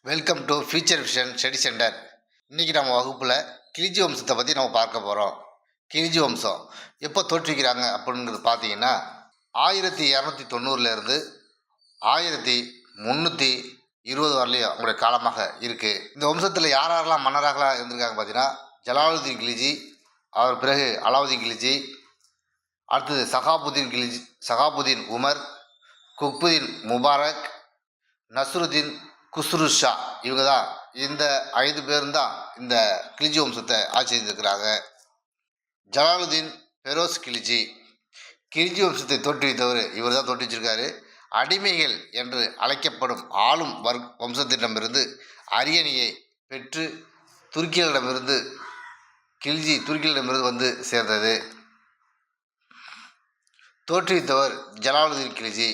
Welcome to future vision study centre. இன்றைக்கி நம்ம வகுப்பில் கிளிஜி வம்சத்தை பற்றி நம்ம பார்க்க போகிறோம். கிளிஜி வம்சம் எப்போ தோற்றுவிக்கிறாங்க அப்படிங்கிறது பார்த்தீங்கன்னா 1290 1320 வரலையும் அவங்களுடைய காலமாக இருக்குது. இந்த வம்சத்தில் யாரெல்லாம் மன்னராக இருந்திருக்காங்க பார்த்தீங்கன்னா ஜலாலுதீன் கில்ஜி, அவர் பிறகு அலாவுதீன் கில்ஜி, அடுத்தது சகாபுதீன் உமர், குக்புதீன் முபாரக், நஸ்ருதீன் குஸ்ரு ஷா. இவங்க தான், இந்த 5 பேரும் தான் இந்த கில்ஜி வம்சத்தை ஆட்சி செய்திருக்கிறாங்க. ஜலாலுதீன் பெரோஸ் கில்ஜி கில்ஜி வம்சத்தை தோற்றுவித்தவர் இவர் தான் தோற்றுவிச்சிருக்காரு. அடிமைகள் என்று அழைக்கப்படும் ஆளும் வம்சத்திடமிருந்து அரியணையை பெற்று துருக்கிகளிடமிருந்து வந்து சேர்ந்தது. தோற்றுவித்தவர் ஜலாலுதீன் கில்ஜி.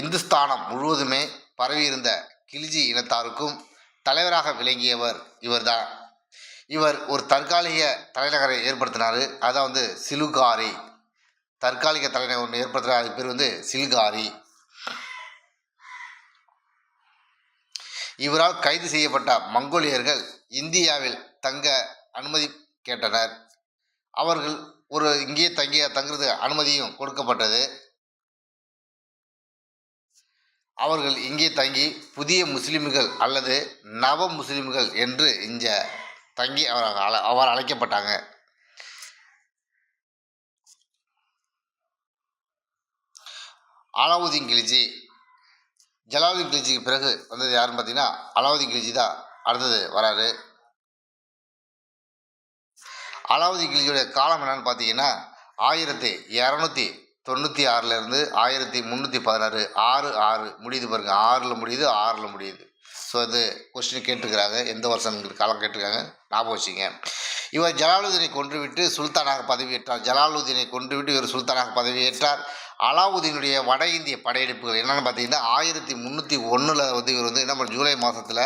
இந்துஸ்தானம் முழுவதுமே பரவியிருந்த கில்ஜி இனத்தாருக்கும் தலைவராக விளங்கியவர் இவர்தான். இவர் ஒரு தற்காலிக தலைநகரை ஏற்படுத்தினார். அதான் சிலுகாரி. தற்காலிக தலைநகர் ஒன்று ஏற்படுத்தினார். அது பேர் சில்காரி. இவரால் கைது செய்யப்பட்ட மங்கோலியர்கள் இந்தியாவில் தங்க அனுமதி கேட்டனர். அவர்கள் இங்கே தங்குறது அனுமதியும் கொடுக்கப்பட்டது. அவர்கள் இங்கே தங்கி புதிய முஸ்லிம்கள் அல்லது நவ முஸ்லிம்கள் என்று இங்கே தங்கி அவர் அழைக்கப்பட்டாங்க. அலாவுதீன் கில்ஜி. ஜலாலுதீன் கில்ஜிக்கு பிறகு வந்தது யாருன்னு பார்த்தீங்கன்னா அலாவுதீன் கில்ஜி தான் அடுத்தது வராரு. அலாவுதீன் கில்ஜியோடைய காலம் என்னன்னு பார்த்தீங்கன்னா 1296 1316 6 முடியுது பாருங்கள். 6 முடியுது 6 முடியுது. ஸோ அது கொஸ்டின் கேட்டிருக்கிறாங்க, எந்த வருஷம் காலம் கேட்டிருக்காங்க, ஞாபகம் வச்சுங்க. இவர் ஜலாலுதீனை கொன்றுவிட்டு சுல்தானாக பதவியேற்றார். இவர் சுல்தானாக பதவியேற்றார். அலாவுதீனுடைய வட இந்திய படையெடுப்புகள் என்னென்னு பார்த்தீங்கன்னா 1301 இவர் என்ன பண்ண ஜூலை மாதத்தில்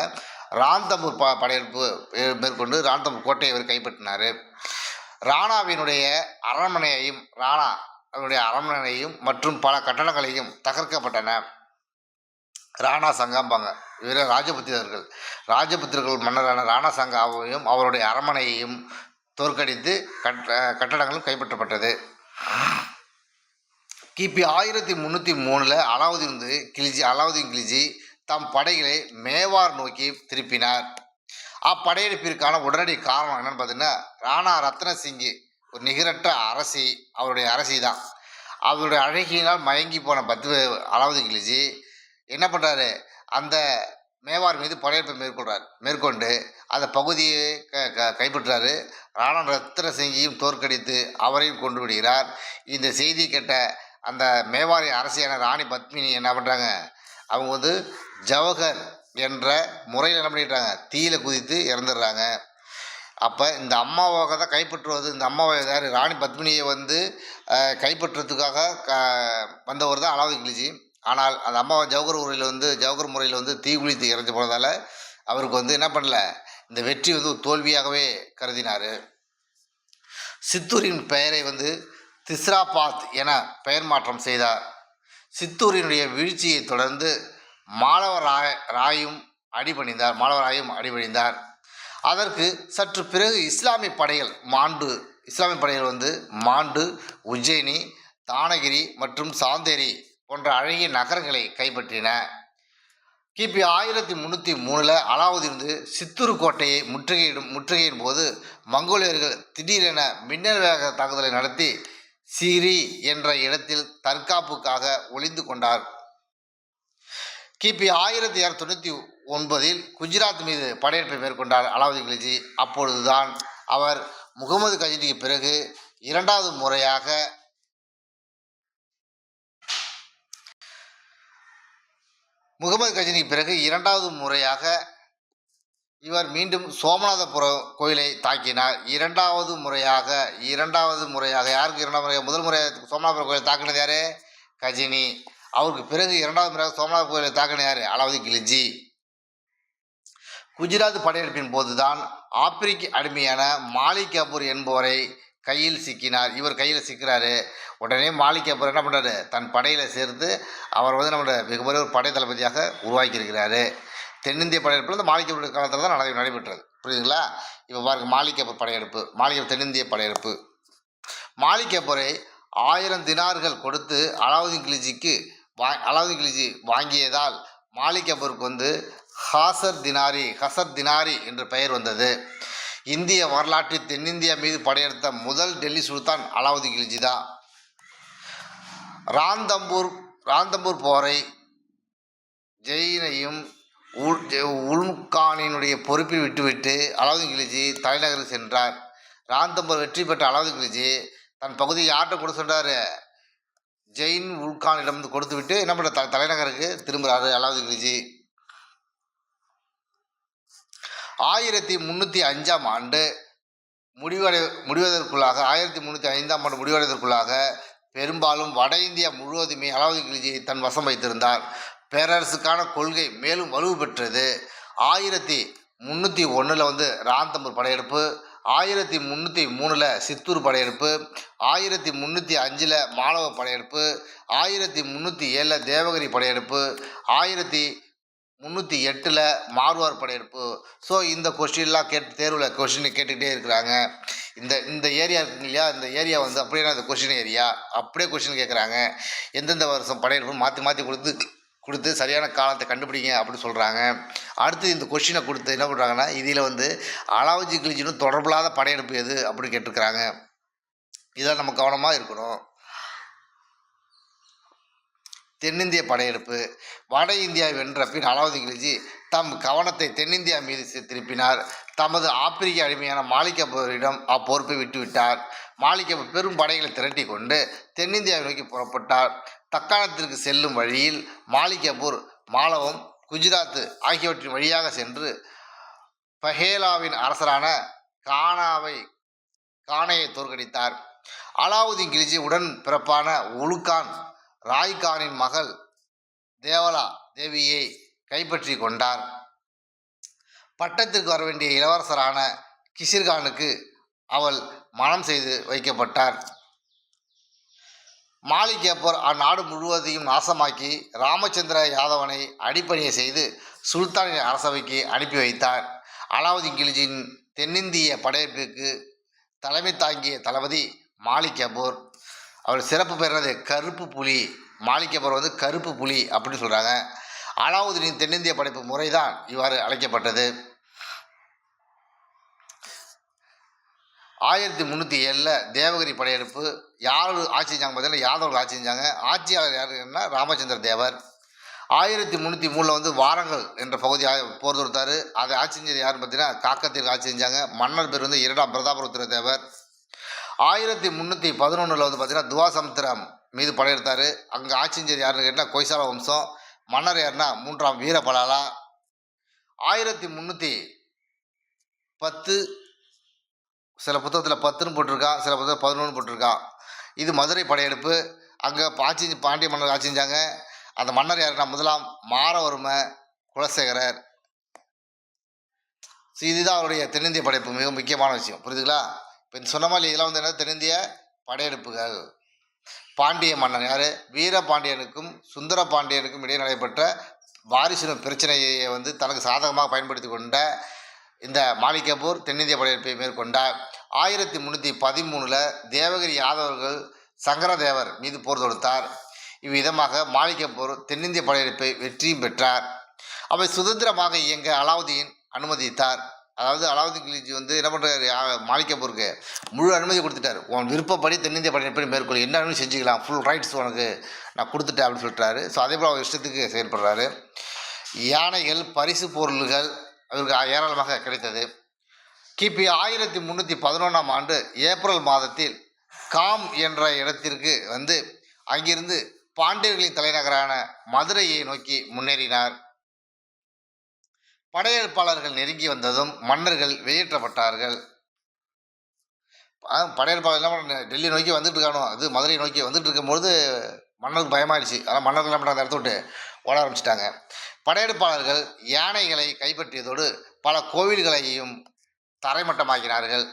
ராந்தம்பூர் படையெடுப்பு மேற்கொண்டு ராந்தம்பூர் கோட்டையை இவர் கைப்பற்றினார். ராணாவினுடைய அரண்மனையையும் மற்றும் பல கட்டடங்களையும் தகர்க்கப்பட்டன. ராணா சங்காம்பாங்க. இவர ராஜபுத்திரர்கள் மன்னரான ராணா சங்காவையும் அவருடைய அரண்மனையையும் தோற்கடித்து கட்டடங்களும் கைப்பற்றப்பட்டது. கிபி 1303 அலாவுதீன் கில்ஜி தம் படைகளை மேவார் நோக்கி திருப்பினார். அப்படையெடுப்பிற்கான உடனடி காரணம் என்னென்னு பார்த்தீங்கன்னா ராணா ரத்னசிங்கி ஒரு நிகரற்ற அவருடைய அரசி தான். அவருடைய அழகியினால் மயங்கி போன அலாவுதீன் கில்ஜி என்ன பண்ணுறாரு, அந்த மேவார் மீது படையெடுப்பை மேற்கொண்டு அந்த பகுதியை கைப்பற்றாரு. ராணா ரத்னசிங்கியும் தோற்கடித்து அவரையும் கொண்டு விடுகிறார். இந்த செய்தி கேட்ட அந்த மேவாரின் அரசியான ராணி பத்மினி என்ன பண்ணுறாங்க, அவங்க ஜவஹர் என்ற முறையில் என்ன பண்ணிட்டாங்க, தீயில குதித்து இறந்துடுறாங்க. அப்போ இந்த அம்மாவாக தான் கைப்பற்றுவது. இந்த அம்மாவை யார், ராணி பத்மினியை கைப்பற்றுறதுக்காக வந்தவர் தான் அலாவுதீன் கில்ஜி. ஆனால் அந்த அம்மாவை ஜவஹர் முறையில் தீ குளித்து இறந்து போனதால் அவருக்கு என்ன பண்ணல, இந்த வெற்றி ஒரு தோல்வியாகவே கருதினார். சித்தூரின் பெயரை திஸ்ராபாத் என பெயர் மாற்றம் செய்தார். சித்தூரினுடைய வீழ்ச்சியை தொடர்ந்து மாலவராயும் அடிபணிந்தார். அதற்கு சற்று பிறகு இஸ்லாமிய படைகள் மாண்டு, உஜ்ஜயினி, தானகிரி மற்றும் சாந்தேரி போன்ற அழகிய நகரங்களை கைப்பற்றின. கிபி 1303 அலாவுதீன் சித்தூர் கோட்டையை முற்றுகையின் போது மங்கோலியர்கள் திடீரென மின்னல் வேக தாக்குதலை நடத்தி சிரி என்ற இடத்தில் தற்காப்புக்காக ஒளிந்து கொண்டார். கிபி 1299 குஜராத் மீது படையெடுப்பை மேற்கொண்டார் அலாவுதீன் கில்ஜி. அப்பொழுதுதான் அவர் முகமது கஜினிக்கு பிறகு இரண்டாவது முறையாக இவர் மீண்டும் சோமநாதபுர கோயிலை தாக்கினார். இரண்டாவது முறையாக யாருக்கு முதல் முறையாக சோமநாதபுர கோயிலை தாக்கினது யாரு, கஜினி. அவருக்கு பிறகு இரண்டாவது முறையாக சோமநாத கோயிலை தாக்கின யார், அலாவுதீன் கில்ஜி. குஜராத் படையெடுப்பின் போதுதான் ஆப்பிரிக்க அடிமையான மாலிக் கபூர் என்பவரை இவர் கையில் சிக்கிறாரு. உடனே மாலிக் கபூர் என்ன பண்ணுறாரு, தன் படையில் சேர்த்து அவர் மிகப்பெரிய ஒரு படை தளபதியாக உருவாக்கியிருக்கிறாரு. தென்னிந்திய படையெடுப்பில் இந்த மாலிக் கபூர் காலத்தில் தான் நடைபெற்றது. புரியுதுங்களா? இப்போ பாருங்கள், மாலிக் கபூர் படையெடுப்பு, மாலிக் கபூர் தென்னிந்திய படையெடுப்பு. மாலிக் கபூரை 1000 தினார்கள் கொடுத்து அலாவுதீன் கில்ஜி வாங்கியதால் மாலிக் கபூருக்கு ஹசர் தினாரி என்ற பெயர் வந்தது. இந்திய வரலாற்றில் தென்னிந்தியா மீது படையெடுத்த முதல் டெல்லி சுல்தான் அலாவுதீன் கில்ஜி தான். ராந்தம்பூர் போரை ஜெயினையும் உல்முக்கானினுடைய பொறுப்பில் விட்டுவிட்டு அலாவுதீன் கில்ஜி தலைநகருக்கு சென்றார். ராந்தம்பூர் வெற்றி பெற்ற அலாவுதீன் கில்ஜி தன் பகுதியை யார்கிட்ட கொடுத்து சென்றார்? ஜெயின் உல்கானிடம் கொடுத்து விட்டு என்ன பண்ணுற தலைநகருக்கு திரும்புகிறாரு அலாவுதீன் கில்ஜி. 1305 ஆண்டு முடிவடைவதற்குள்ளாக பெரும்பாலும் வட இந்தியா முழுவதுமே அலாவுதீன் கில்ஜி தன் வசம் வைத்திருந்தார். பேரரசுக்கான கொள்கை மேலும் வலு பெற்றது. 1301 ராந்தம்பூர் படையெடுப்பு, 1303 சித்தூர் படையெடுப்பு, 1305 மாலவ படையெடுப்பு, 1307 தேவகிரி படையெடுப்பு, 1308 மார்வார் படையெடுப்பு. ஸோ இந்த கொஸ்டின்லாம் தேர்வில் கொஸ்டின் கேட்டுக்கிட்டே இருக்கிறாங்க. இந்த ஏரியா இருக்குங்க இல்லையா, இந்த ஏரியா அப்படியே இந்த கொஸ்டின் ஏரியா அப்படியே கொஸ்டின் கேட்குறாங்க. எந்தெந்த வருஷம் படையெடுப்பு மாற்றி கொடுத்து சரியான காலத்தை கண்டுபிடிங்க அப்படின்னு சொல்கிறாங்க. அடுத்து இந்த கொஸ்டினை கொடுத்து என்ன பண்ணுறாங்கன்னா, இதில் அலாவுதீன் கில்ஜினும் தொடர்பில்லாத படையெடுப்பு எது அப்படின்னு கேட்டிருக்கிறாங்க. இதெல்லாம் நம்ம கவனமாக இருக்கணும். தென்னிந்திய படையெடுப்பு. வட இந்தியாவை வென்ற பின் அலாவுதீன் கில்ஜி தம் கவனத்தை தென்னிந்தியா மீது திருப்பினார். தமது ஆப்பிரிக்க அடிமையான மாலிக் கபூரிடம் அப்பொறுப்பை விட்டுவிட்டார். மாலிக் கபூர் பெரும் படைகளை திரட்டி கொண்டு தென்னிந்தியாவை நோக்கி புறப்பட்டார். தக்காணத்திற்கு செல்லும் வழியில் மாலிக் கபூர் மாலவம், குஜராத் ஆகியவற்றின் வழியாக சென்று பஹேலாவின் அரசரான கானையை தோற்கடித்தார். அலாவுதீன் கில்ஜி உடன் பிறப்பான உலுகான் ராய்கானின் மகள் தேவலா தேவியை கைப்பற்றி கொண்டார். பட்டத்திற்கு வரவேண்டிய இளவரசரான கிஷிர்கானுக்கு அவள் மணம் செய்து வைக்கப்பட்டார். மாலிக் கபூர் அந்நாடு முழுவதையும் நாசமாக்கி ராமச்சந்திர யாதவனை அடிப்பணியை செய்து சுல்தானின் அரசவைக்கு அனுப்பி வைத்தார். அலாவுதீன் கில்ஜியின் தென்னிந்திய படையெடுப்பிற்கு தலைமை தாங்கிய தளபதி மாலிக் கபூர். அவர் சிறப்பு பெறுறது கருப்பு புலி. மாலிக் கபூர் கருப்பு புலி அப்படின்னு சொல்கிறாங்க. அலாவுதீனின் தென்னிந்திய படைப்பு முறை தான் இவ்வாறு அழைக்கப்பட்டது. 1307 தேவகிரி படையெடுப்பு. யார் ஆட்சி செஞ்சாங்க பார்த்தீங்கன்னா, யாதவர்கள் ஆட்சி செஞ்சாங்க. ஆட்சியாளர் யாருன்னா ராமச்சந்திர தேவர். 1303 வாரங்கல் என்ற பகுதி போர் தொடுத்தார். அதை ஆட்சி செஞ்சது யாருன்னு பார்த்தீங்கன்னா, காக்கத்திற்கு ஆட்சி செஞ்சாங்க. மன்னர் பேர் 2ஆம் பிரதாபருத்திர தேவர். 1311 பார்த்தீங்கன்னா துவாசமுத்திரம் மீது படையெடுத்தார். அங்கே ஆட்சி செஞ்சது யாருன்னு கேட்டால் கொய்சால வம்சம். மன்னர் யாருன்னா 3ஆம் வீரபலாலா. 1310 சில புத்தகத்தில் 10ன்னு போட்டிருக்கான், சில புத்தகம் 11 போட்டிருக்கான். இது மதுரை படையெடுப்பு. அங்கே பாண்டிய மன்னர் ஆட்சி செஞ்சாங்க. அந்த மன்னர் யாருன்னா 1ஆம் மாரவர்ம குலசேகரர். இதுதான் அவருடைய தென்னிந்திய படைப்பு மிக முக்கியமான விஷயம். புரியுதுங்களா? இப்போ சொன்ன மாதிரி இதெல்லாம் என்ன தென்னிந்திய படையெடுப்புகள். பாண்டிய மன்னன் யார்? வீரபாண்டியனுக்கும் சுந்தர பாண்டியனுக்கும் இடையே நடைபெற்ற வாரிசு பிரச்சனையை தனக்கு சாதகமாக பயன்படுத்தி கொண்ட இந்த மாலிக் கபூர் தென்னிந்திய படையெடுப்பை மேற்கொண்டார். 1313 தேவகிரி யாதவர்கள் சங்கரதேவர் மீது போர் தொடுத்தார். இவ்விதமாக மாலிக் கபூர் தென்னிந்திய படையெடுப்பை வெற்றியும் பெற்றார். அவை சுதந்திரமாக இயங்க அலாவுதீன் அனுமதித்தார். அதாவது அலாவுதீன் கில்ஜி என்ன பண்ணுறாரு, மாலிக் கபூருக்கு முழு அனுமதி கொடுத்துட்டார். உன் விருப்பப்படி தென்னிந்திய படையெடுப்பை மேற்கொள்ள என்ன அனுமதி செஞ்சுக்கலாம், ஃபுல் ரைட்ஸ் உனக்கு நான் கொடுத்துட்டேன் அப்படின்னு சொல்லிட்டாரு. ஸோ அதே போல் அவர் இஷ்டத்துக்கு செயல்படுறாரு. யானைகள், பரிசு பொருள்கள் அவருக்கு ஏராளமாக கிடைத்தது. கிபி 1311 ஆண்டு ஏப்ரல் மாதத்தில் காம் என்ற இடத்திற்கு அங்கிருந்து பாண்டியர்களின் தலைநகரான மதுரையை நோக்கி முன்னேறினார். படையெடுப்பாளர்கள் நெருங்கி வந்ததும் மன்னர்கள் வெளியேற்றப்பட்டார்கள். படையெடுப்பாளர் என்ன பண்ண டெல்லி நோக்கி வந்துட்டு இருக்கானோ, அது மதுரையை நோக்கி வந்துட்டு இருக்கும்போது மன்னருக்கு பயமாயிடுச்சு. அதனால் மன்னர்கள் என்ன பண்ணுறாங்க, அந்த இடத்த விட்டு ஓட ஆரம்பிச்சிட்டாங்க. படையெடுப்பாளர்கள் யானைகளை கைப்பற்றியதோடு பல கோவில்களையும் தரைமட்டமாக்கினார்கள்.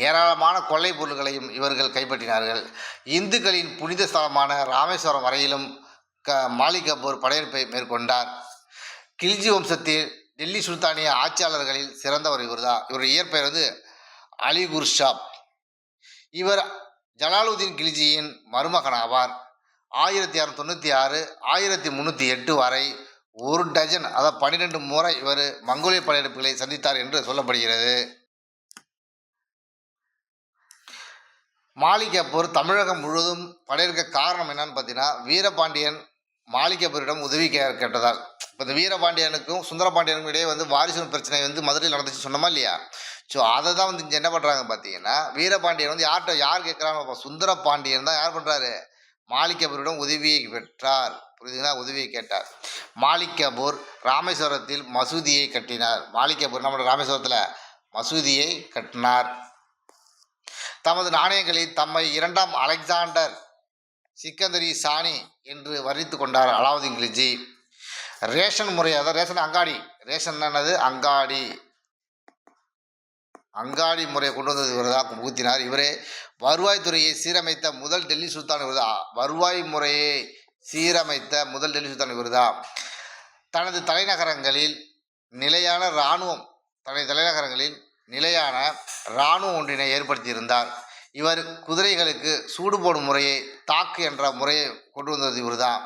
ஏராளமான கொள்ளை பொருள்களையும் இவர்கள் கைப்பற்றினார்கள். இந்துக்களின் புனித ஸ்தலமான ராமேஸ்வரம் வரையிலும் மாலிக் கபூர் படையெடுப்பை மேற்கொண்டார். கில்ஜி வம்சத்தில் டெல்லி சுல்தானிய ஆட்சியாளர்களில் சிறந்தவர் இவர்தான். இவருடைய இயற்பெயர் வந்து அலி குர்ஷாப். இவர் ஜலாலுதீன் கில்ஜியின் மருமகன் ஆவார். 1696 1308 வரை 1 டஜன் அதாவது 12 முறை இவர் மங்கோலிய படையெடுப்புகளை சந்தித்தார் என்று சொல்லப்படுகிறது. மாலிக் தமிழகம் முழுவதும் படையெடுக்க காரணம் என்னன்னு பார்த்தீங்கன்னா, வீரபாண்டியன் மாலிக் உதவி கேட்டதால். இப்போ இந்த வீரபாண்டியனுக்கும் சுந்தரபாண்டியனுக்கும் இடையே வந்து வாரிசு பிரச்சனை வந்து மதுரையில் நடந்துச்சு சொன்னோமா இல்லையா? ஸோ அதை தான் வந்து இங்கே என்ன பண்ணுறாங்க பார்த்தீங்கன்னா, வீரபாண்டியன் வந்து யார் கேட்குறாங்க, சுந்தரபாண்டியன் தான் யார் பண்ணுறாரு, மாலிக் உதவியை பெற்றார். புரியுதுங்களா? உதவியை கேட்டார். மாலிக் ராமேஸ்வரத்தில் மசூதியை கட்டினார். மாலிக் நம்மளோட ராமேஸ்வரத்தில் மசூதியை கட்டினார். தமது நாணயங்களில் தம்மை 2ஆம் அலெக்சாண்டர் சிக்கந்தரி சாணி என்று வர்ணித்து கொண்டார் அலாவுதீன் கில்ஜி. ரேஷன் முறை, அதாவது ரேஷன் அங்காடி, ரேஷன் என்னது அங்காடி, அங்காடி முறையை கொண்டு வந்தது இவர் தான் புகுத்தினார். இவரே வருவாய்த்துறையை சீரமைத்த முதல் டெல்லி சுல்தான் இவர் தான். வருவாய் முறையை சீரமைத்த முதல் டெல்லி சுல்தான் இவர் தான். தனது தலைநகரங்களில் நிலையான இராணுவம் ஒன்றினை ஏற்படுத்தியிருந்தார். இவர் குதிரைகளுக்கு சூடு போடும் முறையை தாக்கு என்ற முறையை கொண்டு வந்தது இவர் தான்.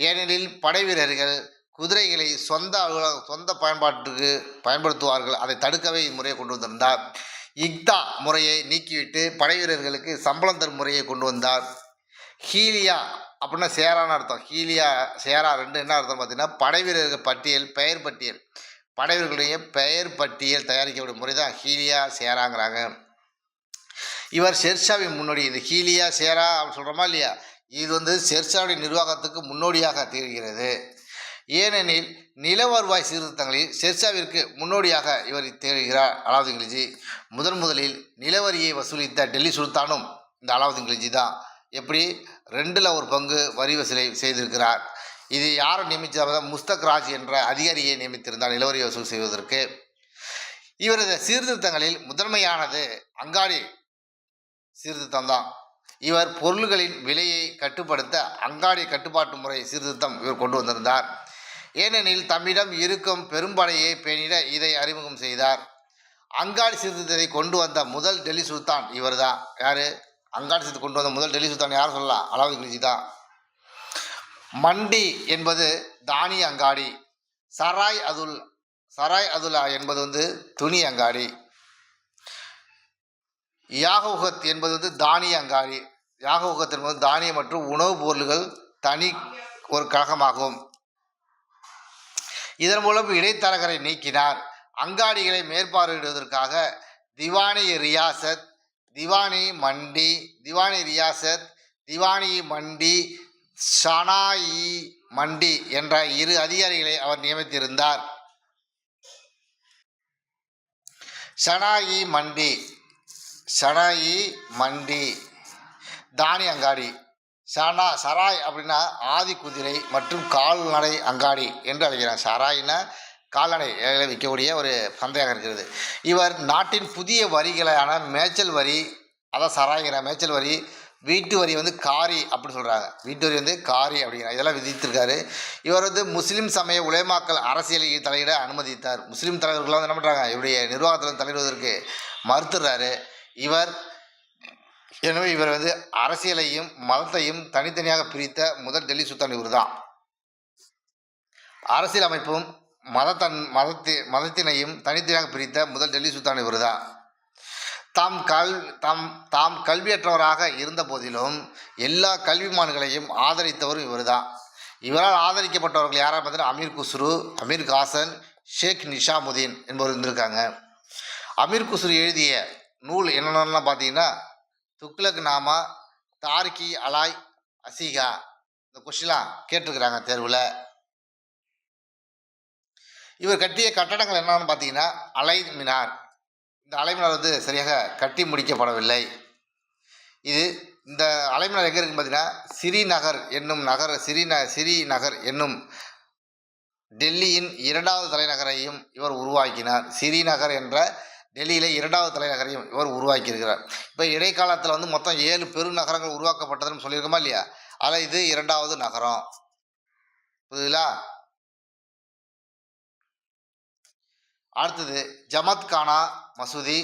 ஏனெனில் படை வீரர்கள் குதிரைகளை சொந்த பயன்பாட்டுக்கு பயன்படுத்துவார்கள். அதை தடுக்கவே இம்முறையை கொண்டு வந்திருந்தார். இக்தா முறையை நீக்கிவிட்டு படை வீரர்களுக்கு சம்பளம் தரும் முறையை கொண்டு வந்தார். ஹீலியா அப்படின்னா சேரான்னு அர்த்தம். ஹீலியா சேரா ரெண்டு என்ன அர்த்தம் பார்த்தீங்கன்னா, படை வீரர்கள் பட்டியல், பெயர் பட்டியல், படை வீரர்களுடைய பெயர் பட்டியல் தயாரிக்கப்படும் முறை தான் ஹீலியா சேராங்கிறாங்க. இவர் ஷெர்ஷாவின் முன்னோடி. இந்த ஹீலியா சேரா அப்படின்னு சொல்கிறோமா இல்லையா, இது வந்து ஷெர்ஷாவுடைய நிர்வாகத்துக்கு முன்னோடியாக திகழ்கிறது. ஏனெனில் நில வருவாய் சீர்திருத்தங்களில் ஷெர்ஷாவிற்கு முன்னோடியாக இவர் திகழ்கிறார் அலாவுதீன் கில்ஜி. முதலில் நிலவரியை வசூலித்த டெல்லி சுல்தானும் இந்த அலாவுதீன் கில்ஜி தான். எப்படி 2ல் 1 பங்கு வரி வசூலை செய்திருக்கிறார். இது யாரை நியமித்ததாக, முஸ்தக் ராஜ் என்ற அதிகாரியை நியமித்திருந்தார் நிலவரி வசூல் செய்வதற்கு. இவரது சீர்திருத்தங்களில் முதன்மையானது அங்காடி சீர்திருத்தம் தான். இவர் பொருள்களின் விலையை கட்டுப்படுத்த அங்காடி கட்டுப்பாட்டு முறை சீர்திருத்தம் இவர் கொண்டு வந்திருந்தார். ஏனெனில் தம்மிடம் இருக்கும் பெரும்படையை பேணிட இதை அறிமுகம் செய்தார். அங்காடி சீர்திருத்தத்தை கொண்டு வந்த முதல் டெல்லி சுல்தான் இவர் தான். யார்? அங்காடி சீர்திருத்தம் கொண்டு வந்த முதல் டெல்லி சுல்தான் யார் சொல்லலாம்? அலாவுதீன் கில்ஜி தான். மண்டி என்பது தானிய அங்காடி. சராய் அதுலா என்பது வந்து துணி அங்காடி. யாகவுகத் என்பது வந்து தானிய அங்காடி. யாகவுகத் என்பது தானிய மற்றும் உணவுப் பொருள்கள் தனி ஒரு கழகமாகும். இதன் மூலம் இடைத்தரகரை நீக்கினார். அங்காடிகளை மேற்பார்வையிடுவதற்காக திவானி ரியாசத், திவானி மண்டி, ஷனாயி மண்டி என்ற 2 அதிகாரிகளை அவர் நியமித்திருந்தார். ஷனாயி மண்டி தானி அங்காடி. சராய் அப்படின்னா ஆதி குதிரை மற்றும் கால்நடை அங்காடி என்று அழைக்கிறார். சராய்னா கால்நடை விற்கக்கூடிய ஒரு சந்தையாக இருக்கிறது. இவர் நாட்டின் புதிய வரிகளான மேய்ச்சல் வரி, அதான் சராய்ங்கிற மேய்ச்சல் வரி, வீட்டு வரி வந்து காரி அப்படி சொல்கிறாங்க, வீட்டு வரி வந்து காரி அப்படிங்கிற இதெல்லாம் விதித்திருக்காரு. இவர் வந்து முஸ்லீம் சமய உலமாக்கள் அரசியலில் தலையிட அனுமதித்தார். முஸ்லீம் தலைவர்கள்லாம் வந்து என்ன பண்ணுறாங்க, இவருடைய நிர்வாகத்தில் தலையிடுவதற்கு மறுத்துறாரு. எனவே இவர் வந்து அரசியலையும் மதத்தையும் தனித்தனியாக பிரித்த முதல் டெல்லி சுல்தான் இவர் தான். அரசியல் அமைப்பும் மதத்தினையும் தனித்தனியாக பிரித்த முதல் டெல்லி சுல்தான் இவர் தான். தாம் கல்வியற்றவராக இருந்த போதிலும் எல்லா கல்விமான்களையும் ஆதரித்தவரும் இவர் தான். இவரால் ஆதரிக்கப்பட்டவர்கள் யாராக பார்த்தீங்கன்னா, அமீர் குஸ்ரு, அமீர் காசன், ஷேக் நிஷாமுதீன் என்பவர் இருந்திருக்காங்க. அமீர் குஸ்ரு எழுதிய நூல் என்னென்னலாம் பார்த்தீங்கன்னா, துக்லக் நாமா, தாரிகி அலாய் அசிகா. இந்த கொஸ்டின்லாம் கேட்டிருக்கிறாங்க தேர்வில். இவர் கட்டிய கட்டடங்கள் என்னன்னு பார்த்தீங்கன்னா, அலை மினார். இந்த அலைமினார் வந்து சரியாக கட்டி முடிக்கப்படவில்லை. இந்த அலைமினார் எங்கே இருக்குன்னு பார்த்தீங்கன்னா, ஸ்ரீநகர் என்னும் டெல்லியின் 2வது தலைநகரையும் இவர் உருவாக்கினார். ஸ்ரீநகர் என்ற டெல்லியில் 2வது தலைநகரையும் இவர் உருவாக்கியிருக்கிறார். இப்போ இடைக்காலத்தில் வந்து மொத்தம் 7 பெருநகரங்கள் உருவாக்கப்பட்டதுன்னு சொல்லியிருக்கோமா இல்லையா, அதில் இது 2வது நகரம். புரியுதுங்களா? அடுத்தது ஜமத்கானா மசூதி,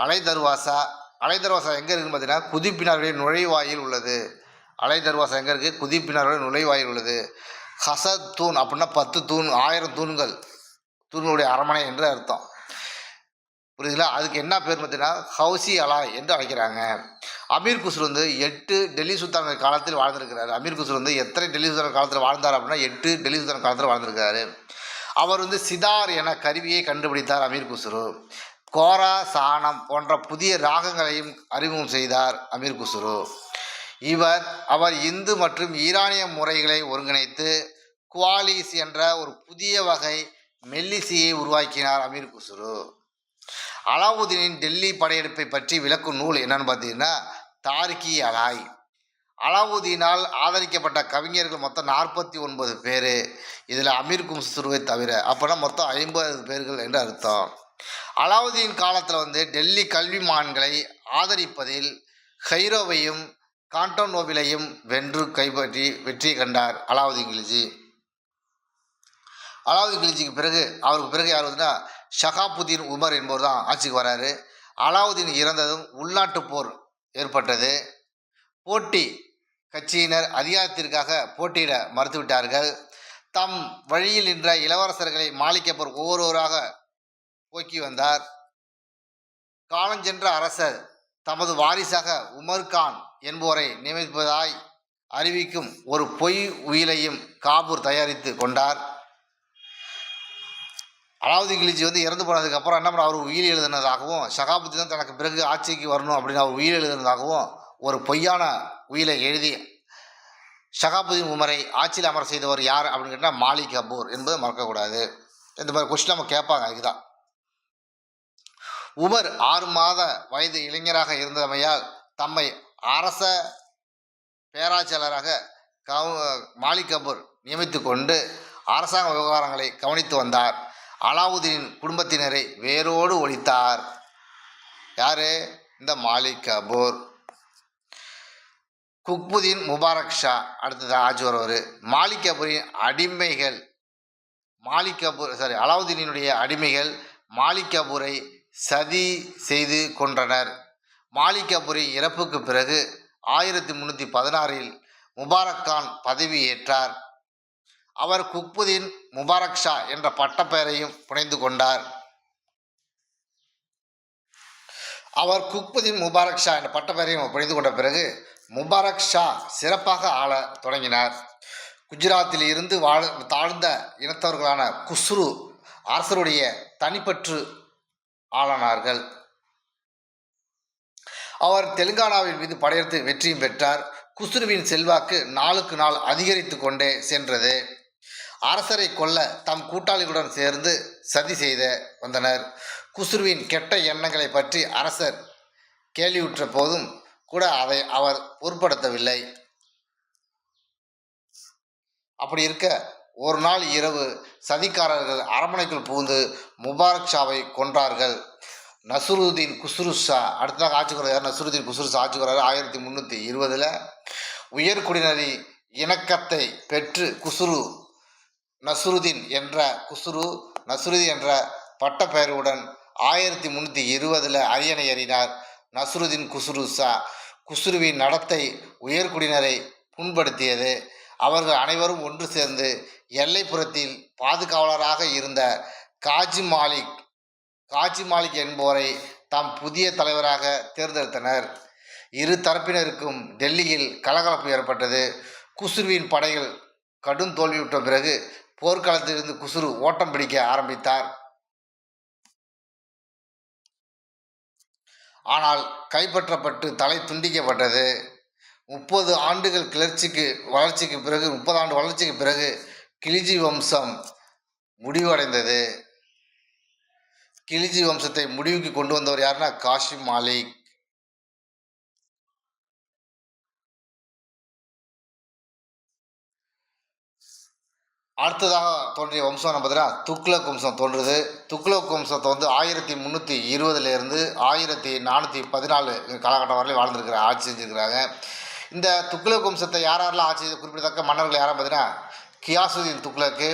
அலை தர்வாசா. அலை தர்வாசா எங்கே இருக்குதுன்னு பார்த்தீங்கன்னா குதிப்பினாருடைய நுழைவாயில் உள்ளது. அலை தர்வாசா எங்கே இருக்குது? குதிப்பினாருடைய நுழைவாயில் உள்ளது. ஹசத் தூண் அப்படின்னா 10 தூண், 1000 தூண்கள், தூண்களுடைய அரண்மனை என்று அர்த்தம். புரியுதுங்களா? அதுக்கு என்ன பேர் பார்த்தீங்கன்னா ஹவுசி அலாய் என்று அழைக்கிறாங்க. அமீர் குஸ்ரு வந்து 8 டெல்லி சுல்தான்கள் காலத்தில் வாழ்ந்திருக்கிறார். அமீர் குஸ்ரு வந்து எத்தனை டெல்லி சுல்தான் காலத்தில் வாழ்ந்தார் அப்படின்னா 8 டெல்லி சுல்தான் காலத்தில் வாழ்ந்திருக்கிறாரு. அவர் வந்து சிதார் என கருவியை கண்டுபிடித்தார் அமீர் குஸ்ரு. கோரா, சானம் போன்ற புதிய ராகங்களையும் அறிமுகம் செய்தார் அமீர் குஸ்ரு. அவர் இந்து மற்றும் ஈரானிய முறைகளை ஒருங்கிணைத்து குவாலிஸ் என்ற ஒரு புதிய வகை மெல்லிசையை உருவாக்கினார் அமீர் குஸ்ரு. அலாவுதீனின் டெல்லி படையெடுப்பை பற்றி விளக்கும் நூல் என்னன்னு பார்த்தீங்கன்னா தாரிகி அலாய். அலாவுதீனால் ஆதரிக்கப்பட்ட கவிஞர்கள் மொத்தம் 49 பேர். இதில் அமீர் குஸ்ருவை தவிர, அப்போனா மொத்தம் 50 பேர்கள் என்று அர்த்தம். அலாவுதீன் காலத்தில் வந்து டெல்லி கல்விமான்களை ஆதரிப்பதில் கைரோவையும் கான்டானோபிலையும் வென்று கைப்பற்றி வெற்றி கண்டார் அலாவுதீன் கில்ஜி. அலாவுதீன் கில்ஜிக்கு பிறகு அவருக்கு பிறகு யார் வந்துன்னா ஷகாபுதீன் உமர் என்பவர் தான் ஆட்சிக்கு வராரு. அலாவுதீன் இறந்ததும் உள்நாட்டு போர் ஏற்பட்டது. போட்டி கட்சியினர் அதிகாரத்திற்காக போட்டியிட மறுத்துவிட்டார்கள். தம் வழியில் நின்ற இளவரசர்களை மாலிக் கஃபூர் ஒவ்வொருவராக போக்கி வந்தார். காலஞ்சென்ற அரசர் தமது வாரிசாக உமர் கான் என்பவரை நியமிப்பதாய் அறிவிக்கும் ஒரு பொய் உயிலையும் காபூர் தயாரித்து கொண்டார். அலாவுதீன் கில்ஜி வந்து இறந்து போனதுக்கப்புறம் என்ன பண்ண, அவர் உயிர் எழுதினதாகவும் ஷகாபுத்தீன் தான் தனக்கு பிறகு ஆட்சிக்கு வரணும் அப்படின்னு அவர் உயிர் எழுதினதாகவும் ஒரு பொய்யான உயிலை எழுதி ஷகாபுதீன் உமரை ஆட்சியில் அமர செய்தவர் யார் அப்படின்னு கேட்டால் மாலிக் கஃபூர் என்பதை மறக்கக்கூடாது. இந்த மாதிரி கொஸ்டின் நம்ம கேட்பாங்க. இதுதான் உமர் 6 மாத வயது இளைஞராக இருந்தமையால் தம்மை அரச பேராட்சியாளராக மாலிக் கஃபூர் நியமித்து கொண்டு அரசாங்க விவகாரங்களை கவனித்து வந்தார். அலாவுதீன் குடும்பத்தினரை வேரோடு ஒழித்தார். யார்? இந்த மாலிக் கஃபூர். குத்புதீன் முபாரக் ஷா அடுத்தது ஆட்சி வருவார். மாலிக் கஃபூரின் அடிமைகள் அலாவுதீனுடைய அடிமைகள் மாலிக் கஃபூரை சதி செய்து கொன்றனர். மாலிக் கஃபூரின் இறப்புக்கு பிறகு 1316 முபாரக் கான் பதவி ஏற்றார். அவர் குத்புதீன் முபாரக் ஷா என்ற பட்டப்பெயரையும் புனைந்து கொண்டார். அவர் குத்புதீன் முபாரக் ஷா என்ற பட்டப்பெயரையும் புனைந்து கொண்ட பிறகு முபாரக் ஷா சிறப்பாக ஆள தொடங்கினார். குஜராத்தில் இருந்து தாழ்ந்த இனத்தவர்களான குஸ்ரு அரசருடைய தனிப்பற்று ஆளானார்கள். அவர் தெலுங்கானாவின் மீது படையெடுத்து வெற்றியும் பெற்றார். குஸ்ருவின் செல்வாக்கு நாளுக்கு நாள் அதிகரித்து கொண்டே சென்றது. அரசரை கொல்ல தம் கூட்டாளிகளுடன் சேர்ந்து சதி செய்த வந்தனர். குஸ்ருவின் கெட்ட எண்ணங்களை பற்றி அரசர் கேள்வியுற்ற போதும் கூட அதை அவர் பொருட்படுத்தவில்லை. அப்படி இருக்க ஒரு நாள் இரவு சதிக்காரர்கள் அரண்மனைக்குள் புகுந்து முபாரக் ஷாவை கொன்றார்கள். நசுருதீன் குஸ்ரு ஷா அடுத்ததாக ஆட்சிக்கு வர்றார். நசுருதீன் குஸ்ரு ஷா ஆட்சிக்கு வர்றாரு 1320. உயர்குடியினரி இணக்கத்தை பெற்று நசுருதீன் என்ற பட்டப்பெயருடன் 1320 அரியணை ஏறினார். நசுருதீன் குஸ்ரு ஷா குஸ்ருவின் நடத்தை உயர்குடியினரை புண்படுத்தியது. அவர்கள் அனைவரும் ஒன்று சேர்ந்து எல்லைப்புறத்தில் பாதுகாவலராக இருந்த காஜி மாலிக் என்பவரை தாம் புதிய தலைவராக தேர்ந்தெடுத்தனர். இரு தரப்பினருக்கும் டெல்லியில் கலகலப்பு ஏற்பட்டது. குஸ்ருவின் படைகள் கடும் தோல்வியுற்ற பிறகு போர்க்களத்திலிருந்து குஸ்ரு ஓட்டம் பிடிக்க ஆரம்பித்தார். ஆனால் கைப்பற்றப்பட்டு தலை துண்டிக்கப்பட்டது. 30 ஆண்டுகள் வளர்ச்சிக்கு பிறகு கில்ஜி வம்சம் முடிவடைந்தது. கில்ஜி வம்சத்தை முடிவுக்கு கொண்டு வந்தவர் யாருன்னா காசிம் மாலிக். அடுத்ததாக தோன்றிய வம்சம் பார்த்தீங்கன்னா துக்ளக் வம்சம் தோன்றுது. துக்ளக் வம்சத்தை வந்து 1320 1414 காலகட்டம் வரையிலும் வாழ்ந்துருக்கிற ஆட்சி செஞ்சுருக்கிறாங்க. இந்த துக்ளக் வம்சத்தை யாரெல்லாம் ஆட்சி செய்த குறிப்பிடத்தக்க மன்னர்கள் யாரும் பார்த்தீங்கன்னா கியாசுதீன் துக்ளக்கு,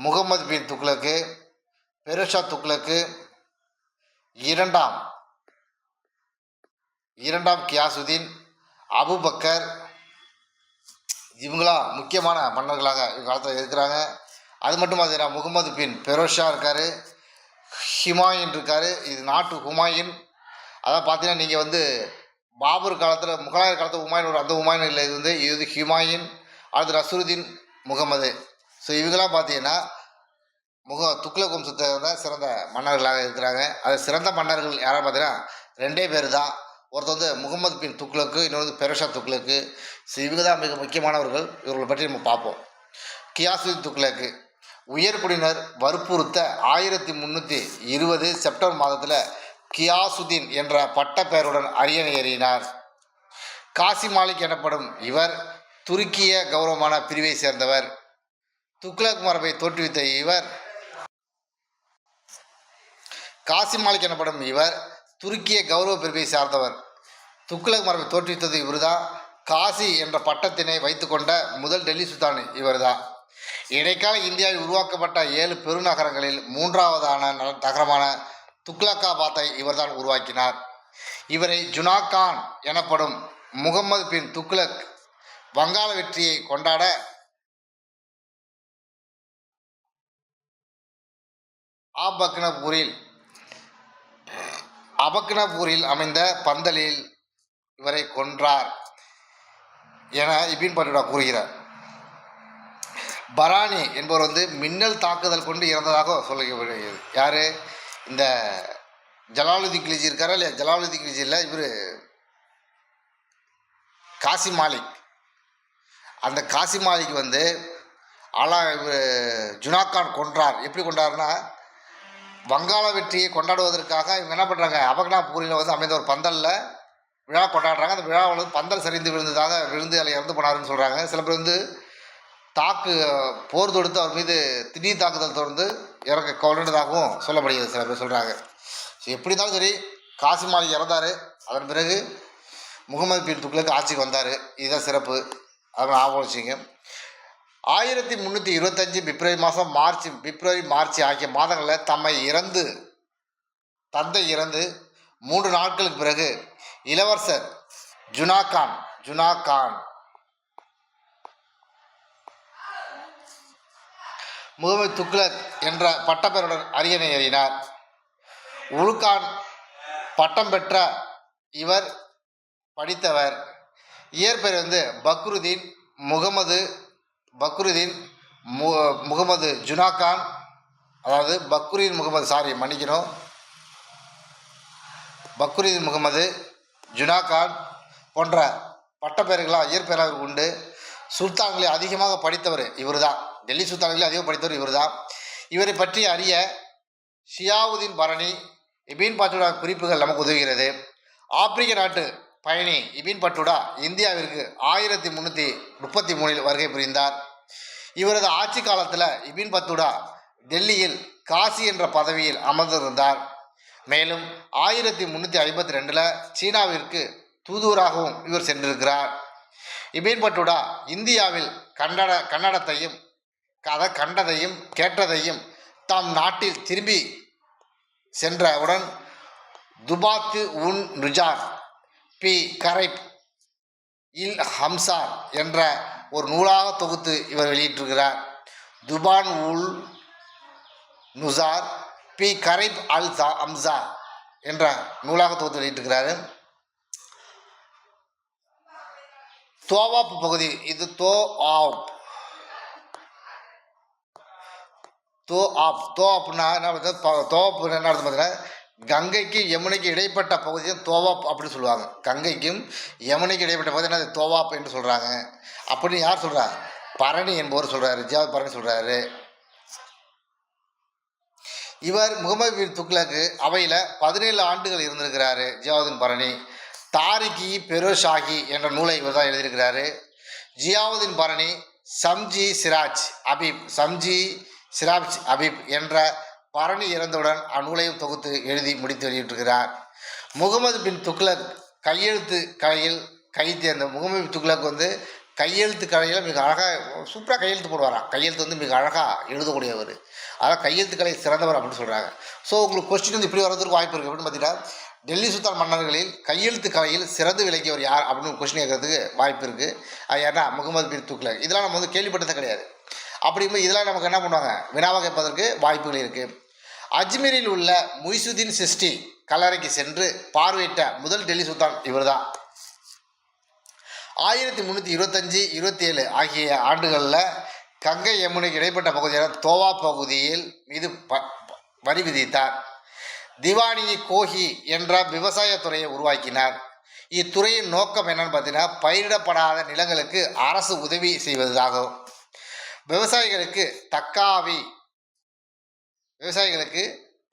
முகமது பின் துக்ளக்கு, பெரோஷா துக்ளக்கு, இரண்டாம் இரண்டாம் கியாசுதீன், அபுபக்கர், இவங்களாம் முக்கியமான மன்னர்களாக காலத்தில் இருக்கிறாங்க. அது மட்டும் பார்த்தீங்கன்னா முகமது பின் பெரோஷா இருக்கார், ஹுமாயூன் இருக்கார். இது நாட்டு ஹுமாயூன். அதான் பார்த்தீங்கன்னா நீங்கள் வந்து பாபர் காலத்தில் முகலாயர் காலத்தில் ஹுமாயூன் அந்த ஹுமாயூன் இல்லை, இது ஹுமாயூன். அடுத்து நஸ்ருதீன் முகமது. ஸோ இவங்களாம் பார்த்தீங்கன்னா துக்ளக் வம்சத்தை தான் சிறந்த மன்னர்களாக இருக்கிறாங்க. அது சிறந்த மன்னர்கள் யாராவது பார்த்தீங்கன்னா ரெண்டே பேர் தான். ஒருத்தர் வந்து முகமது பின் துக்ளக்கு, இன்னொரு பெரோஷா துக்ளக்கு. ஸோ இவங்க தான் மிக முக்கியமானவர்கள். இவர்களை பற்றி நம்ம பார்ப்போம். கியாசுதீன் துக்ளக்கு உயர்குடியினர் வற்புறுத்த 1320 செப்டம்பர் மாதத்தில் கியாசுதீன் என்ற பட்ட பெயருடன் அரியணை ஏறினார். காசி மாலிக் எனப்படும் இவர் துருக்கிய கௌரவமான பிரிவை சேர்ந்தவர். துக்ளக் மரபை தோற்றுவித்த இவர் காசி மாலிக் எனப்படும் இவர் துருக்கிய கௌரவ பிரிவை சார்ந்தவர். துக்ளக் மரபை தோற்றுவித்தது இவர்தான். காசி என்ற பட்டத்தினை வைத்துக்கொண்ட முதல் டெல்லி சுல்தான் இவர்தான். இடைக்கால இந்தியாவில் உருவாக்கப்பட்ட 7 பெருநகரங்களில் 3வதான நகரமான துக்ளக்காபாத்தை இவர்தான் உருவாக்கினார். இவரை ஜுனாகான் எனப்படும் முகமது பின் துக்ளக் வங்காள வெற்றியை கொண்டாட அபக்னபூரில் அமைந்த பந்தலில் இவரை கொன்றார் என இபின் பட்டுடா கூறுகிறார். பரானி என்பவர் வந்து மின்னல் தாக்குதல் கொண்டு இறந்ததாக சொல்லப்படுகிறது. யார்? இந்த ஜலாலுதீன் கில்ஜி இருக்காரா இல்லையா? ஜலாலுதீன் கில்ஜி இல்லை, இவர் காசி மாலிக். அந்த காசி மாலிக் வந்து இவர் ஜுனாகான் கொன்றார். எப்படி கொண்டாருன்னா வங்காள வெற்றியை கொண்டாடுவதற்காக இவங்க என்ன பண்ணுறாங்க, அபக்னாபூரில் வந்து அமைந்த ஒரு பந்தலில் விழா கொண்டாடுறாங்க. அந்த விழாவில் வந்து பந்தல் சரிந்து விழுந்து அதில் இறந்து போனாருன்னு சொல்கிறாங்க. சில பேர் வந்து போர் தொடுத்து அவர் மீது திடீர் தாக்குதல் தொடர்ந்து கொண்டதாகவும் சொல்லப்படுகிறது. சில பேர் சொல்கிறாங்க. ஸோ எப்படி இருந்தாலும் சரி, காசி மாலிக் இறந்தார். அதன் பிறகு முகமது பின் துக்ளக் ஆட்சிக்கு வந்தார். இதுதான் சிறப்பு. அதை ஞாபகம் வச்சுங்க. 1325 பிப்ரவரி மார்ச் ஆகிய மாதங்களில் தந்தை இறந்து 3 நாட்களுக்கு பிறகு இளவரசர் ஜுனாகான் முகமது துக்ளக் என்ற பட்டப்பெயருடன் அரியணை ஏறினார். உருக்கான் பட்டம் பெற்ற இவர் படித்தவர். இயற்பெயர் வந்து பக்ருதீன் முகமது ஜுனாகான், அதாவது பக்ருதீன் முகமது ஜுனாகான் போன்ற பட்டப்பெயர்களாக இயற்பெயராக உண்டு. சுல்தான்களை அதிகமாக படித்தவர் இவர் தான். டெல்லி சுல்தான்களை அதிகம் படித்தவர் இவர் தான். இவரை பற்றி அறிய ஷியாவுதீன் பரணி, இபின் பட்டுடா குறிப்புகள் நமக்கு உதவுகிறது. ஆப்பிரிக்க நாட்டு பயணி இபின் பட்டுடா இந்தியாவிற்கு 1333 வருகை புரிந்தார். இவரது ஆட்சி காலத்தில் இபின் பட்டுடா டெல்லியில் காசி என்ற பதவியில் அமர்ந்திருந்தார். மேலும் 1352 சீனாவிற்கு தூதுவராகவும் இவர் சென்றிருக்கிறார். இபின் பட்டுடா இந்தியாவில் கண்டதையும் கேட்டதையும் தாம் நாட்டில் திரும்பி சென்றவுடன் துபாத்து உன் நுஜார் பி கரைப் இல் ஹம்சார் என்ற ஒரு நூலாக தொகுத்து இவர் வெளியிட்டிருக்கிறார். துபான் உல் நுசார் பி கரைப் அல் ஹம்சா என்ற நூலாக தொகுத்து வெளியிட்டிருக்கிறார். தோவாப் பகுதி, இது தோவாப்னா என்ன பார்த்தீங்கன்னா கங்கைக்கும் யமுனைக்கும் இடைப்பட்ட பகுதியும் தோவாப் அப்படின்னு சொல்லுவாங்க. கங்கைக்கும் யமுனைக்கும் இடைப்பட்ட பகுதி என்ன தோவாப் என்று சொல்கிறாங்க. அப்படின்னு யார் சொல்கிறா? பரணி என்பவர் சொல்கிறாரு. ஜியாவுத் பரணி சொல்கிறாரு. இவர் முகமது பின் துக்ளக்கு அவையில் 17 ஆண்டுகள் இருந்திருக்கிறாரு. ஜியாவுதீன் பரணி தாரிகி பெரோஷாகி என்ற நூலை இவர் தான் எழுதியிருக்கிறாரு. ஜியாவுதீன் பரணி சம்ஜி சிராஜ் அபீப் என்ற பரணி இறந்தவுடன் அந்நூலையும் தொகுத்து எழுதி முடித்து வெளியிட்டிருக்கிறார். முகமது பின் துக்ளக் கையெழுத்து கலையில் கைத்தேர்ந்த முகமது பின் துக்ளக் வந்து கையெழுத்து கலையில் மிக அழகாக சூப்பராக கையெழுத்து போடுவாராம். கையெழுத்து வந்து மிக அழகாக எழுதக்கூடியவர். அதான் கையெழுத்து கலை சிறந்தவர் அப்படின்னு சொல்கிறாங்க. ஸோ உங்களுக்கு கொஸ்டின் வந்து இப்படி வர்றதுக்கு வாய்ப்பு இருக்குது. அப்படின்னு பார்த்தீங்கன்னா டெல்லி சுல்தான் மன்னர்களில் கையெழுத்து கலையில் சிறந்து விளங்கியவர் யார் அப்படின்னு கொஸ்டின் கேட்கறதுக்கு வாய்ப்பு இருக்குது. அது யாருன்னா முகமது பின் துக்ளக். இதெல்லாம் நம்ம வந்து கேள்விப்பட்டதே கிடையாது. அப்படிங்கும்போது இதெல்லாம் நமக்கு என்ன பண்ணுவாங்க, வினாவாக கேட்பதற்கு வாய்ப்புகள் இருக்குது. அஜ்மீரில் உள்ள முய்சுதீன் சிஸ்டி கல்லறைக்கு சென்று பார்வையிட்ட முதல் டெல்லி சுல்தான் இவர் தான். 1325-27 ஆகிய ஆண்டுகளில் கங்கை யமுனைக்கு இடைப்பட்ட பகுதியான தோவா பகுதியில் மீது வரி விதித்தார். திவானி கோஹி என்ற விவசாய துறையை உருவாக்கினார். இத்துறையின் நோக்கம் என்னன்னு பார்த்தீங்கன்னா பயிரிடப்படாத நிலங்களுக்கு அரசு உதவி செய்வதாகும். விவசாயிகளுக்கு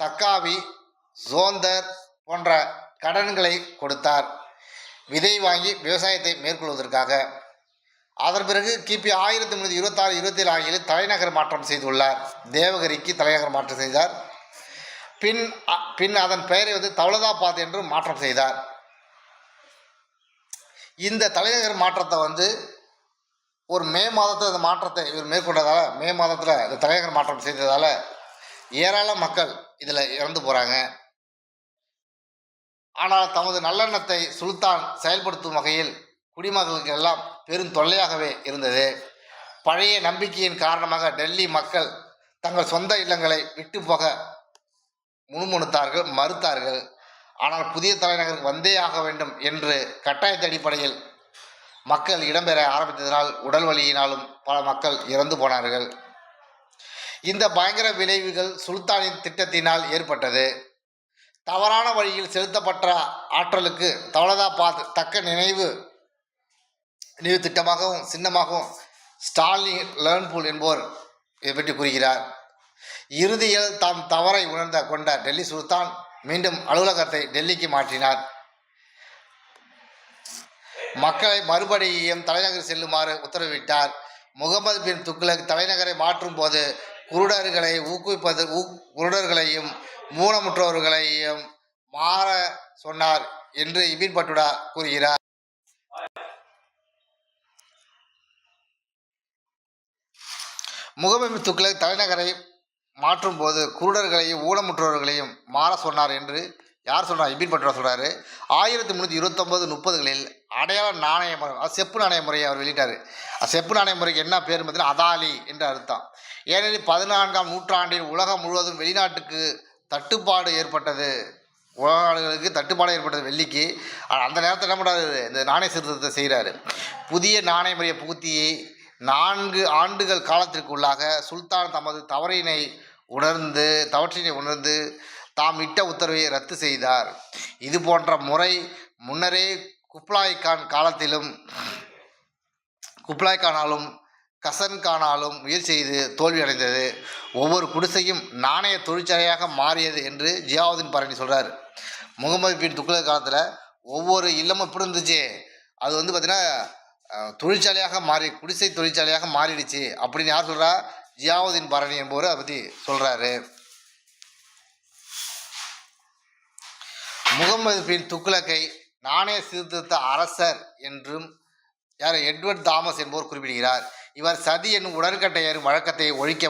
தக்காவி சோந்தர் போன்ற கடன்களை கொடுத்தார், விதை வாங்கி விவசாயத்தை மேற்கொள்வதற்காக. அதன் பிறகு கிபி 1326-27 ஆகியில் தலைநகர் மாற்றம் செய்துள்ளார். தேவகிரிக்கு தலைநகர் மாற்றம் செய்தார். பின் அதன் பெயரை வந்து தௌலதாபாத் என்று மாற்றம் செய்தார். இந்த தலைநகர் மாற்றத்தை வந்து ஒரு மே மாதத்தில் இந்த மாற்றத்தை இவர் மேற்கொண்டதால், மே மாதத்தில் இந்த தலைநகர் மாற்றம் செய்ததால் ஏராள மக்கள் இதில் இறந்து போகிறாங்க. ஆனால் தமது நல்லெண்ணத்தை சுல்தான் செயல்படுத்தும் வகையில் குடிமக்களுக்கு எல்லாம் பெரும் தொல்லையாகவே இருந்தது. பழைய நம்பிக்கையின் காரணமாக டெல்லி மக்கள் தங்கள் சொந்த இல்லங்களை விட்டு போக மறுத்தார்கள். ஆனால் புதிய தலைநகருக்கு வந்தே ஆக வேண்டும் என்று கட்டாயத்த அடிப்படையில் மக்கள் இடம்பெற ஆரம்பித்ததனால் உடல் வலியினாலும் பல மக்கள் இறந்து போனார்கள். இந்த பயங்கர விளைவுகள் சுல்தானின் திட்டத்தினால் ஏற்பட்டது. தவறான வழியில் செலுத்தப்பட்ட ஆற்றலுக்கு தௌலதாபாத் தக்க நினைவு திட்டமாகவும் சின்னமாகவும் ஸ்டாலின் லேர்ன்பூல் என்போர் இதை பற்றி கூறுகிறார். இறுதியில் தாம் தவறை கொண்ட டெல்லி சுல்தான் மீண்டும் அலுவலகத்தை டெல்லிக்கு மாற்றினார். மக்களை மறுபடியும் தலைநகர் செல்லுமாறு உத்தரவிட்டார். முகமது பின் துக்ளக் தலைநகரை மாற்றும் போது குருடர்களையும் மூலமுற்றோர்களையும் மாற சொன்னார் என்று இபின் பட்டுடா கூறுகிறார். முகமது பின் துக்ளக் தலைநகரை மாற்றும் போது குருடர்களையும் ஊனமுற்றோர்களையும் மாற சொன்னார் என்று யார் சொன்னார்? இபின் பட்டுடா சொல்கிறாரு. 1329-30களில் அடையாள நாணய முறை, செப்பு நாணய முறையை அவர் வெளியிட்டார். செப்பு நாணய முறைக்கு என்ன பேர் பார்த்தீங்கன்னா அதாலி என்று அர்த்தம். ஏனெனில் 14ஆம் நூற்றாண்டில் உலகம் முழுவதும் வெளிநாட்டுக்கு தட்டுப்பாடு ஏற்பட்டது. உலக நாடுகளுக்கு தட்டுப்பாடு ஏற்பட்டது வெள்ளிக்கு. அந்த நேரத்தில் என்ன பண்ணுறாரு, இந்த நாணய சீர்திருத்தத்தை செய்கிறாரு. புதிய நாணய முறையை புகுத்தி 4 ஆண்டுகள் காலத்திற்குள்ளாக சுல்தான் தமது தவற்றினை உணர்ந்து தாம் இட்ட உத்தரவை ரத்து செய்தார். இது போன்ற முறை முன்னரே குப்லாய் கானாலும் கசன் கானாலும் முயற்சி செய்து தோல்வியடைந்தது. ஒவ்வொரு குடிசையும் நாணய தொழிற்சாலையாக மாறியது என்று ஜியாவுதீன் பரணி சொல்கிறார். முகமது பின் துக்ளக் காலத்தில் ஒவ்வொரு இல்லமும் எப்படி இருந்துச்சு, அது வந்து பார்த்திங்கன்னா தொழிற்சாலையாக குடிசை தொழிற்சாலையாக மாறிடுச்சு அப்படின்னு யார் சொல்கிறா? ஜியாவுதீன் பரணி என்பவர் அதை பற்றி சொல்கிறாரு. முகமது பின் துக்ளக்கை நாணய சீர்திருத்த அரசர் என்றும் எட்வர்ட் தாமஸ் என்பவர் குறிப்பிடுகிறார். இவர் சதி என்னும் உடன்கட்டையர் வழக்கத்தை ஒழிக்க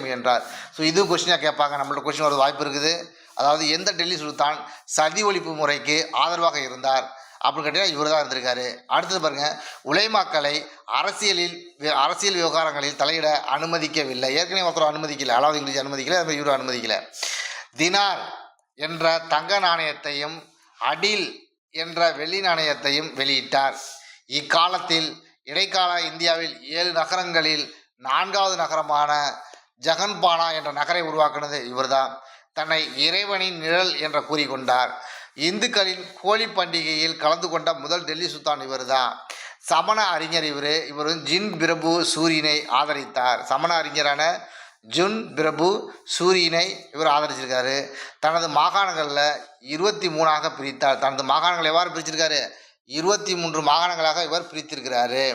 முயன்றார். ஸோ இதுவும் கொஸ்டினாக கேட்பாங்க. நம்மள்ட்ட கொஸ்டின் வர வாய்ப்பு இருக்குது. அதாவது எந்த டெல்லி சுல்தான் சதி ஒழிப்பு முறைக்கு ஆதரவாக இருந்தார் அப்படின்னு கேட்டீங்கன்னா இவர் தான் இருந்திருக்காரு. அடுத்தது பாருங்கள், உலைமாக்களை அரசியல் விவகாரங்களில் தலையிட அனுமதிக்கவில்லை. ஏற்கனவே ஒருத்தர் அனுமதிக்கலை, அலாவுதீன் கில்ஜி அனுமதிக்கலை, அது இவரும் அனுமதிக்கலை. தினார் என்ற தங்க நாணயத்தையும் அடில் என்ற வெள்ளி நாணயத்தையும் வெளியிட்டார். இக்காலத்தில் இடைக்கால இந்தியாவில் 7 நகரங்களில் 4வது நகரமான ஜகன்பானா என்ற நகரை உருவாக்குனது இவர்தான். தன்னை இறைவனின் நிழல் என்று கூறிக்கொண்டார். இந்துக்களின் ஹோலி பண்டிகையில் கலந்து கொண்ட முதல் டெல்லி சுல்தான் இவர் தான். சமண அறிஞர் இவர் ஜின் பிரபு சூரியனை ஆதரித்தார். சமண அறிஞரான ஜுன் பிரபு சூரியனை இவர் ஆதரிச்சிருக்காரு. தனது மாகாணங்களில் 23ஆக பிரித்தார். தனது மாகாணங்களை எவ்வாறு பிரிச்சிருக்காரு? 23 மாகாணங்களாக இவர் பிரித்திருக்கிறாரு.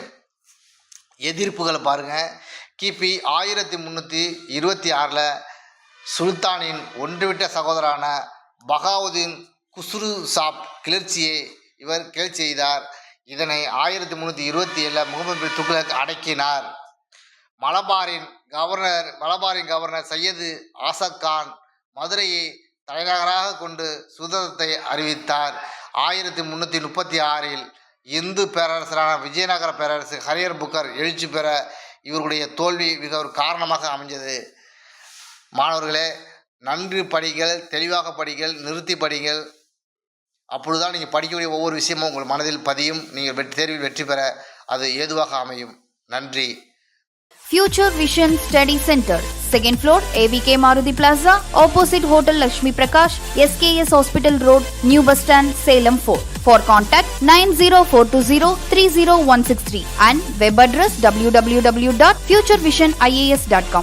எதிர்ப்புகளை பாருங்கள். கிபி 1326 சுல்தானின் ஒன்றுவிட்ட சகோதரான பகாவுதீன் குஸ்ரு சாப் கிளர்ச்சியை இவர் செய்தார். இதனை 1327 முகமது பின் துக்ளக் அடக்கினார். மலபாரின் கவர்னர் சையது ஆசத் கான் மதுரையை தலைநகராக கொண்டு சுதந்திரத்தை அறிவித்தார். 1336 இந்து பேரரசரான விஜயநகர பேரரசு ஹரியர் புக்கர் எழுச்சி பெற இவருடைய தோல்வி மிக ஒரு காரணமாக அமைஞ்சது. மாணவர்களே, நன்கு படிங்கள், தெளிவாக படிங்கள், நிறுத்தி படிங்கள். அப்பொழுதுதான் நீங்கள் படிக்கக்கூடிய ஒவ்வொரு விஷயமும் உங்கள் மனதில் பதியும். நீங்கள் தேர்வில் வெற்றி பெற அது ஏதுவாக அமையும். நன்றி. Future Vision Study Center, 2nd floor, AVK Maruti Plaza, opposite Hotel Lakshmi Prakash, SKS Hospital Road, New Bus Stand, Salem 4. For contact 90420 30163 and web address www.futurevision.ias.com.